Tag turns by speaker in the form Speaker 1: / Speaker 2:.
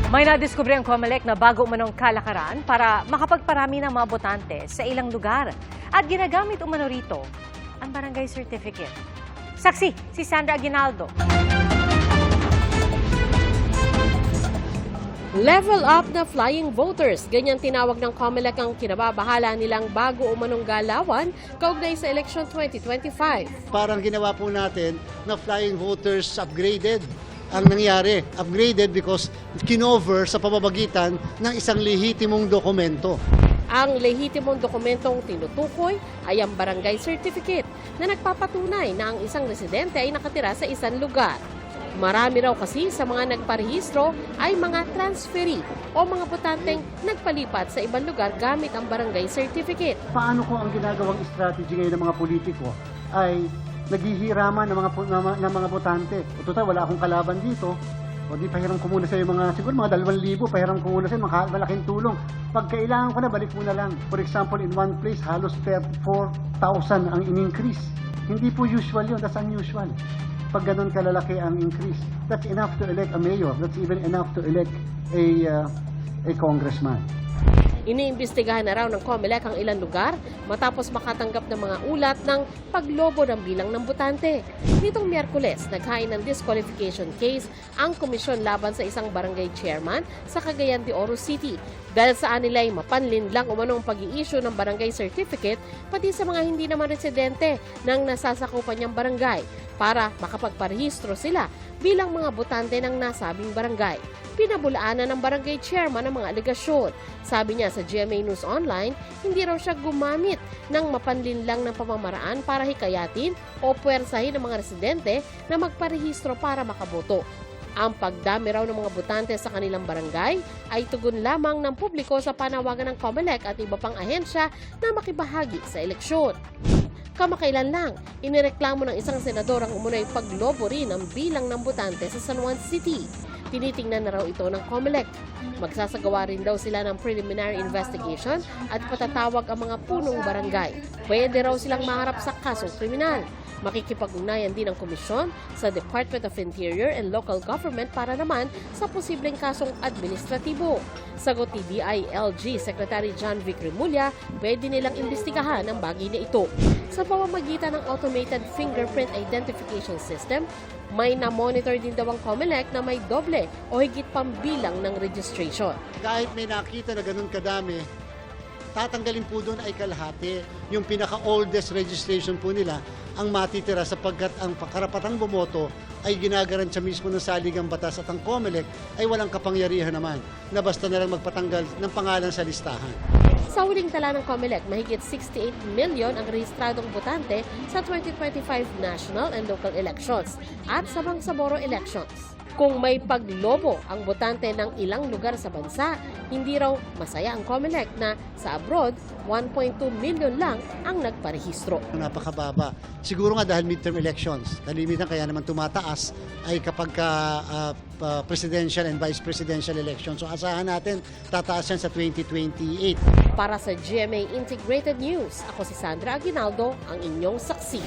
Speaker 1: May nadiskubre ang COMELEC na bago umanong kalakaran para makapagparami ng mga botante sa ilang lugar. At ginagamit umano rito ang barangay certificate. Saksi, si Sandra Aguinaldo.
Speaker 2: Level up na flying voters. Ganyan tinawag ng COMELEC ang kinababahala nilang bago umanong galawan kaugnay sa election 2025.
Speaker 3: Parang ginawa po natin na flying voters upgraded. Ang nangyari, upgraded because kinover sa pamamagitan ng isang lehitimong dokumento.
Speaker 2: Ang lehitimong dokumentong tinutukoy ay ang barangay certificate na nagpapatunay na ang isang residente ay nakatira sa isang lugar. Marami raw kasi sa mga nagparehistro ay mga transferee o mga botanteng nagpalipat sa ibang lugar gamit ang barangay certificate.
Speaker 3: Paano ko ang ginagawang strategy ngayon ng mga politiko ay naghihiraman ng mga botante. O total, wala akong kalaban dito. O di pahiram ko muna sa siguro mga 2,000, pahiram ko muna sa malaking tulong. Pag kailangan ko na, balik mo na lang. For example, in one place, halos 4,000 ang in-increase. Hindi po usual yun, that's unusual. Pag ganun kalalaki ang increase, that's enough to elect a mayor. That's even enough to elect a congressman.
Speaker 2: Iniimbestigahan na raw ng COMELEC ang ilang lugar matapos makatanggap ng mga ulat ng paglobo ng bilang ng botante. Nitong Miyerkules, naghain ng disqualification case ang komisyon laban sa isang barangay chairman sa Cagayan de Oro City dahil sa nila ay mapanlinlang umanong pag-i-issue ng barangay certificate pati sa mga hindi naman residente ng nasasakupan niyang barangay para makapagparehistro sila bilang mga botante ng nasabing barangay. Pinabulaanan ng barangay chairman ang mga alegasyon. Sabi niya sa GMA News Online, hindi raw siya gumamit ng mapanlinlang ng pamamaraan para hikayatin o puwersahin ng mga residente na magparehistro para makaboto. Ang pagdami raw ng mga botante sa kanilang barangay ay tugon lamang ng publiko sa panawagan ng COMELEC at iba pang ahensya na makibahagi sa eleksyon. Kamakailan lang, inireklamo ng isang senador ang umunay paglobo rin ng bilang ng botante sa San Juan City. Tinitingnan na raw ito ng COMELEC. Magsasagawa rin daw sila ng preliminary investigation at patatawag ang mga punong barangay. Pwede raw silang maharap sa kasong kriminal. Makikipag-ugnayan din ang komisyon sa Department of Interior and Local Government para naman sa posibleng kasong administratibo. Sagot ni DILG Secretary John Vic Remulla, pwede nilang imbestigahan ang bagay na ito. Sa pamamagitan ng Automated Fingerprint Identification System, may na-monitor din daw ang COMELEC na may doble o higit pang bilang ng registration.
Speaker 3: Kahit may nakita na ganun kadami, tatanggalin po doon ay kalahati. Yung pinaka-oldest registration po nila ang matitira sapagkat ang karapatang bumoto ay ginagarantiya mismo ng saligang batas at ang COMELEC ay walang kapangyarihan naman na basta na lang magpatanggal ng pangalan sa listahan.
Speaker 2: Sa huling tala ng COMELEC, mahigit 68 million ang rehistradong botante sa 2025 national and local elections at sa Bangsamoro elections. Kung may paglobo ang botante ng ilang lugar sa bansa, hindi raw masaya ang COMELEC na sa abroad, 1.2 million lang ang nagparehistro.
Speaker 3: Napakababa. Siguro nga dahil midterm elections, kalimitan kaya naman tumataas ay kapag presidential and vice presidential elections. So asahan natin tataas yan sa 2028.
Speaker 2: Para sa GMA Integrated News, ako si Sandra Aguinaldo, ang inyong saksi.